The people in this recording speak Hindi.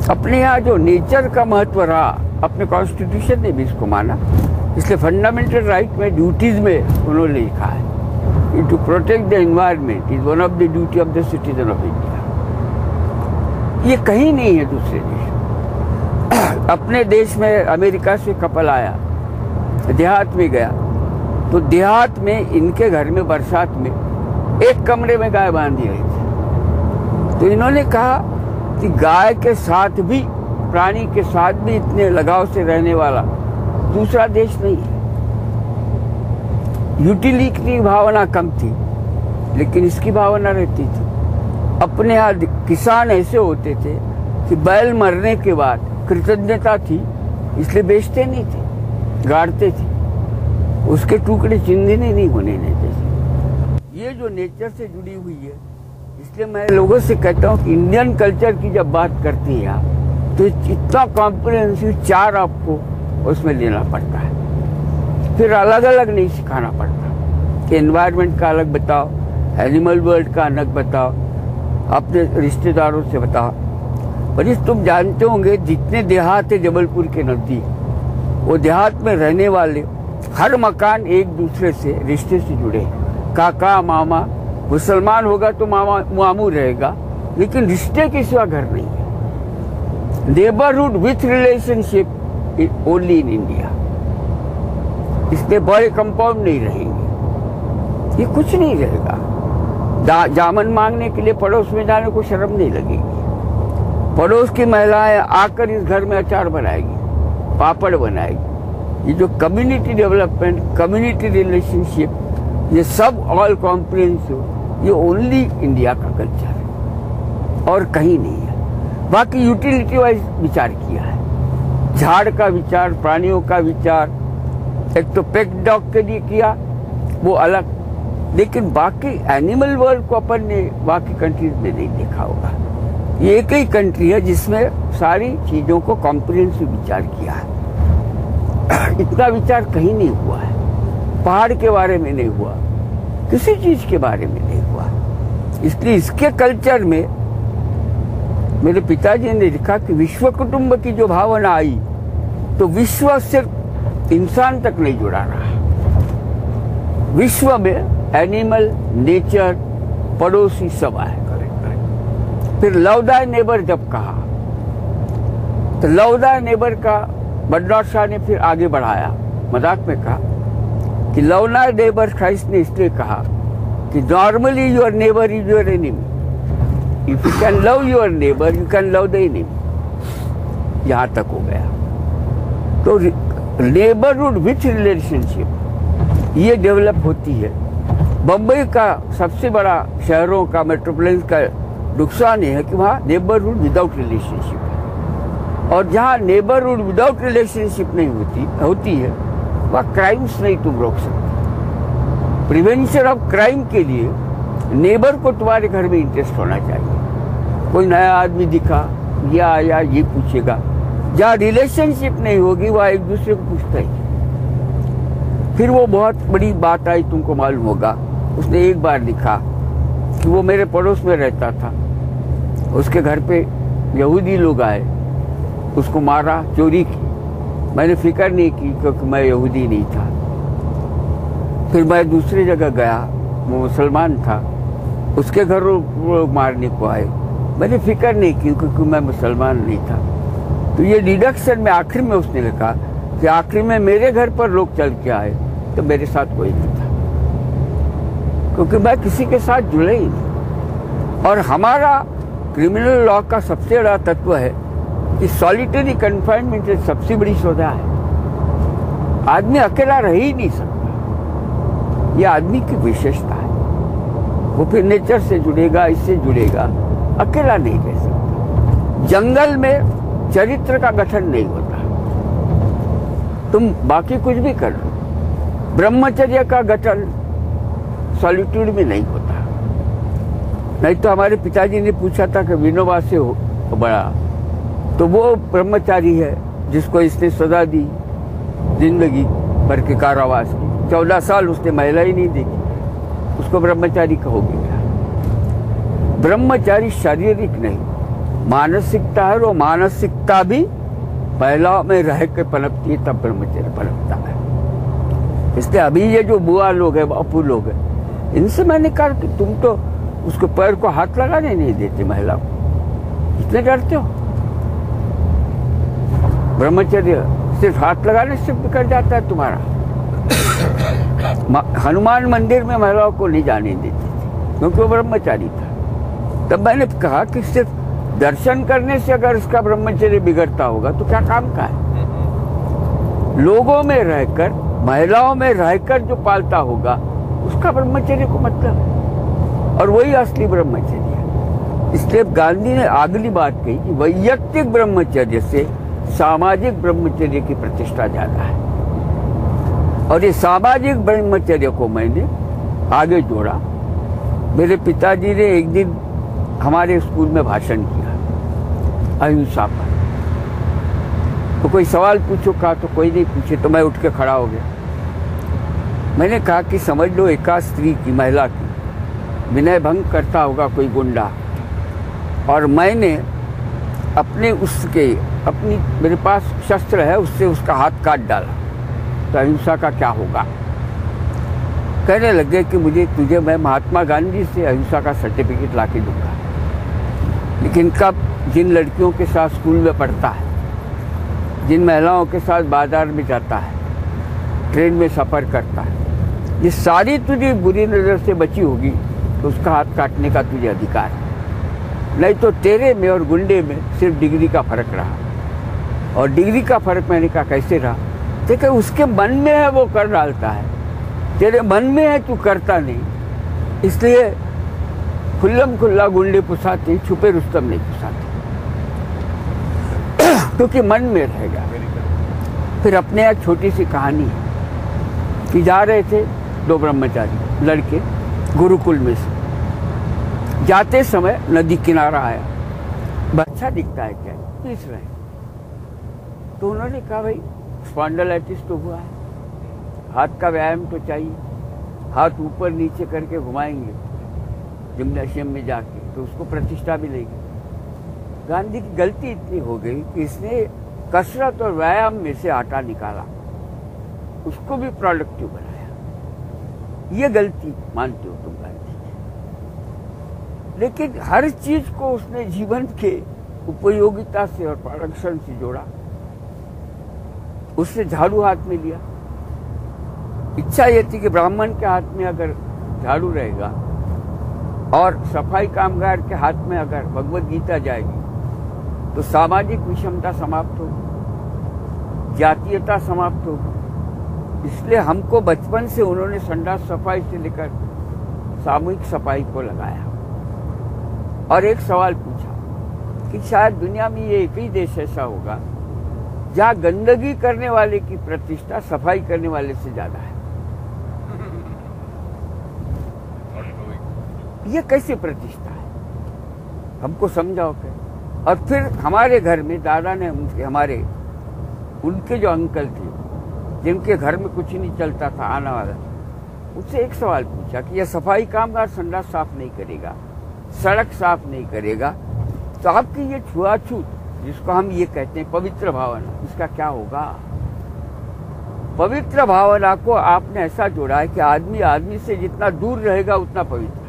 अपने यहाँ जो नेचर का महत्व रहा, अपने कॉन्स्टिट्यूशन ने भी इसको माना, इसलिए फंडामेंटल राइट में ड्यूटीज में उन्होंने लिखा है to protect the environment is one of the duty of the citizen of India. ये कहीं नहीं है दूसरे देश। अपने देश में अमेरिका से कपल आया, देहात में गया, तो देहात में इनके घर में बरसात में एक कमरे में गाय बांधी रही थी। तो इन्होंने कहा कि गाय के साथ भी, प्राणी के साथ भी इतने लगाव से रहने वाला दूसरा देश नहीं है। यूटिलिटी की भावना कम थी, लेकिन इसकी भावना रहती थी। अपने यहाँ किसान ऐसे होते थे कि बैल मरने के बाद कृतज्ञता थी, इसलिए बेचते नहीं थे, गाड़ते थे, उसके टुकड़े चिंदने नहीं होने देते थे। ये जो नेचर से जुड़ी हुई है, इसलिए मैं लोगों से कहता हूँ कि इंडियन कल्चर की जब बात करती है आप, तो इतना कॉम्प्रिहेंसिव चार आपको उसमें लेना पड़ता है। फिर अलग अलग नहीं सिखाना पड़ता कि एनवायरनमेंट का अलग बताओ, एनिमल वर्ल्ड का अलग बताओ, अपने रिश्तेदारों से बताओ। पर इस तुम जानते होंगे जितने देहात है जबलपुर के नजदीक, वो देहात में रहने वाले हर मकान एक दूसरे से रिश्ते से जुड़े, काका मामा। मुसलमान होगा तो मामा मामू रहेगा, लेकिन रिश्ते के सिवा घर नहीं है। Neighbourhood with relationship only in India. इसलिए बड़े कंपाउंड नहीं रहेंगे, ये कुछ नहीं रहेगा। जामन मांगने के लिए पड़ोस में जाने को शर्म नहीं लगेगी। पड़ोस की महिलाएं आकर इस घर में अचार बनाएगी, पापड़ बनाएगी। ये जो कम्युनिटी डेवलपमेंट, कम्युनिटी रिलेशनशिप, ये सब ऑल कॉम्प्रिहेंसिव, ये ओनली इंडिया का कल्चर है और कहीं नहीं है। बाकी यूटिलिटी वाइज विचार किया है, झाड़ का विचार, प्राणियों का विचार, एक तो पेट डॉग के लिए किया, वो अलग। लेकिन बाकी एनिमल वर्ल्ड को अपन ने बाकी कंट्रीज में नहीं देखा होगा। ये एक ही कंट्री है जिसमें सारी चीजों को कॉम्प्रिहेंसिव विचार किया है। इतना विचार कहीं नहीं हुआ है। पहाड़ के बारे में नहीं हुआ, किसी चीज के बारे में नहीं हुआ। इसलिए इसके कल्चर में मेरे पिताजी ने लिखा कि विश्व कुटुंब की जो भावना आई, तो विश्व सिर्फ इंसान तक नहीं जुड़ा रहा, विश्व में एनिमल, नेचर, पड़ोसी सब आए। फिर लव दाय नेबर जब कहा, तो लव दाय नेबर का बर्नार्ड शॉ ने फिर आगे बढ़ाया, मजाक में कहा कि लव दाय नेबर क्राइस्ट ने इसलिए कहा कि normally your neighbour is your enemy. If you can love your neighbour, you can love the enemy. यहां तक हो गया। तो नेबरहुड विथ रिलेशनशिप ये डेवलप होती है। बम्बई का सबसे बड़ा शहरों का, मेट्रोपोलिस का नुकसान है कि वहाँ नेबरहुड विदाउट रिलेशनशिप है, और जहाँ नेबरहुड विदाउट रिलेशनशिप नहीं होती है, वहाँ क्राइम्स नहीं तुम रोक सकते। प्रिवेंशन ऑफ क्राइम के लिए नेबर को तुम्हारे घर में इंटरेस्ट होना चाहिए। कोई नया आदमी दिखा, ये आया, ये पूछेगा। जहाँ रिलेशनशिप नहीं होगी वहाँ एक दूसरे को पूछता ही। फिर वो बहुत बड़ी बात आई, तुमको मालूम होगा, उसने एक बार लिखा कि वो मेरे पड़ोस में रहता था, उसके घर पे यहूदी लोग आए, उसको मारा, चोरी की। मैंने फिक्र नहीं की क्योंकि मैं यहूदी नहीं था। फिर मैं दूसरी जगह गया, वो मुसलमान था, उसके घर लोग मारने को आए, मैंने फिक्र नहीं की क्योंकि मैं मुसलमान नहीं था। तो ये डिडक्शन में आखिर में उसने लिखा कि आखिर में मेरे घर पर लोग चल के आए तो मेरे साथ कोई नहीं था, क्योंकि मैं किसी के साथ जुड़े ही नहीं। और हमारा क्रिमिनल लॉ का सबसे बड़ा तत्व है कि सॉलिटरी कन्फाइनमेंट सबसे बड़ी सजा है। आदमी अकेला रह ही नहीं सकता, ये आदमी की विशेषता है। वो फिर नेचर से जुड़ेगा, इससे जुड़ेगा, अकेला नहीं रह सकता। जंगल में चरित्र का गठन नहीं होता, तुम बाकी कुछ भी कर लो, ब्रह्मचर्य का गठन सॉलिट्यूड में नहीं होता। नहीं तो हमारे पिताजी ने पूछा था कि विनोबा से हो बड़ा, तो वो ब्रह्मचारी है जिसको इसने सजा दी जिंदगी भर के कारावास की। 14 साल उसने महिला ही नहीं देखी, उसको ब्रह्मचारी कहोगे क्या? ब्रह्मचारी शारीरिक नहीं, मानसिकता है, वो मानसिकता भी महिलाओं में रह के पनपती है, तब ब्रह्मचर्य पनपता है। इसलिए अभी ये जो बुआ लोग हैं, बापू लोग हैं, इनसे मैंने कहा कि तुम तो उसके पैर को हाथ लगाने नहीं देते महिला को, इतने डरते हो। ब्रह्मचर्य सिर्फ हाथ लगाने से बिगड़ जाता है तुम्हारा। हनुमान मंदिर में महिलाओं को नहीं जाने देती थी क्योंकि वो ब्रह्मचारी था। तब मैंने कहा कि सिर्फ दर्शन करने से अगर उसका ब्रह्मचर्य बिगड़ता होगा तो क्या काम का है। लोगों में रहकर, महिलाओं में रहकर जो पालता होगा उसका ब्रह्मचर्य को मतलब है, और वही असली ब्रह्मचर्य है। इसलिए गांधी ने अगली बात कही कि वैयक्तिक ब्रह्मचर्य से सामाजिक ब्रह्मचर्य की प्रतिष्ठा ज्यादा है। और ये सामाजिक ब्रह्मचर्य को मैंने आगे जोड़ा। मेरे पिताजी ने एक दिन हमारे स्कूल में भाषण किया अहिंसा पर। तो कोई सवाल पूछो, कहा तो कोई नहीं पूछे, तो मैं उठ के खड़ा हो गया। मैंने कहा कि समझ लो एकाध स्त्री की, महिला की विनय भंग करता होगा कोई गुंडा, और मैंने अपनी मेरे पास शस्त्र है, उससे उसका हाथ काट डाला, तो अहिंसा का क्या होगा। कहने लगे कि तुझे मैं महात्मा गांधी से अहिंसा का सर्टिफिकेट ला के दूंगा। लेकिन कब जिन लड़कियों के साथ स्कूल में पढ़ता है, जिन महिलाओं के साथ बाजार में जाता है, ट्रेन में सफ़र करता है, ये सारी तुझे बुरी नज़र से बची होगी तो उसका हाथ काटने का तुझे अधिकार है। नहीं तो तेरे में और गुंडे में सिर्फ डिग्री का फर्क रहा। और डिग्री का फर्क मैंने कहा कैसे रहा। देखिए उसके मन में है वो कर डालता है, तेरे मन में है तू करता नहीं, इसलिए खुल्लम खुल्ला गुंडे पुसाते, छुपे रुस्तम नहीं पुसाते, क्योंकि मन में रहेगा। फिर अपने यहाँ छोटी सी कहानी है कि जा रहे थे दो ब्रह्मचारी लड़के गुरुकुल में से, जाते समय नदी किनारा आया, अच्छा दिखता है क्या, पीस रहे हैं। तो उन्होंने कहा भाई स्पॉन्डिलाइटिस तो हुआ है, हाथ का व्यायाम तो चाहिए, हाथ ऊपर नीचे करके घुमाएंगे जिम्नाशियम में जाके तो उसको प्रतिष्ठा मिलेगी। गांधी की गलती इतनी हो गई कि इसने कसरत और व्यायाम में से आटा निकाला, उसको भी प्रोडक्टिव बनाया। ये गलती मानते हो तुम गांधी की, लेकिन हर चीज को उसने जीवन के उपयोगिता से और प्रोडक्शन से जोड़ा। उसने झाड़ू हाथ में लिया, इच्छा ये थी कि ब्राह्मण के हाथ में अगर झाड़ू रहेगा और सफाई कामगार के हाथ में अगर भगवत गीता जाएगी तो सामाजिक विषमता समाप्त होगी, जातीयता समाप्त होगी। इसलिए हमको बचपन से उन्होंने संडास सफाई से लेकर सामूहिक सफाई को लगाया और एक सवाल पूछा कि शायद दुनिया में ये एक ही देश ऐसा होगा जहाँ गंदगी करने वाले की प्रतिष्ठा सफाई करने वाले से ज्यादा है। ये कैसे प्रतिष्ठा है, हमको समझाओ क्या। और फिर हमारे घर में दादा ने उनके जो अंकल थे जिनके घर में कुछ नहीं चलता था आना वाला, उससे एक सवाल पूछा कि यह सफाई कामगार संडास साफ नहीं करेगा, सड़क साफ नहीं करेगा, तो आपकी ये छुआछूत जिसको हम ये कहते हैं पवित्र भावना, इसका क्या होगा। पवित्र भावना को आपने ऐसा जोड़ा है कि आदमी आदमी से जितना दूर रहेगा उतना पवित्र।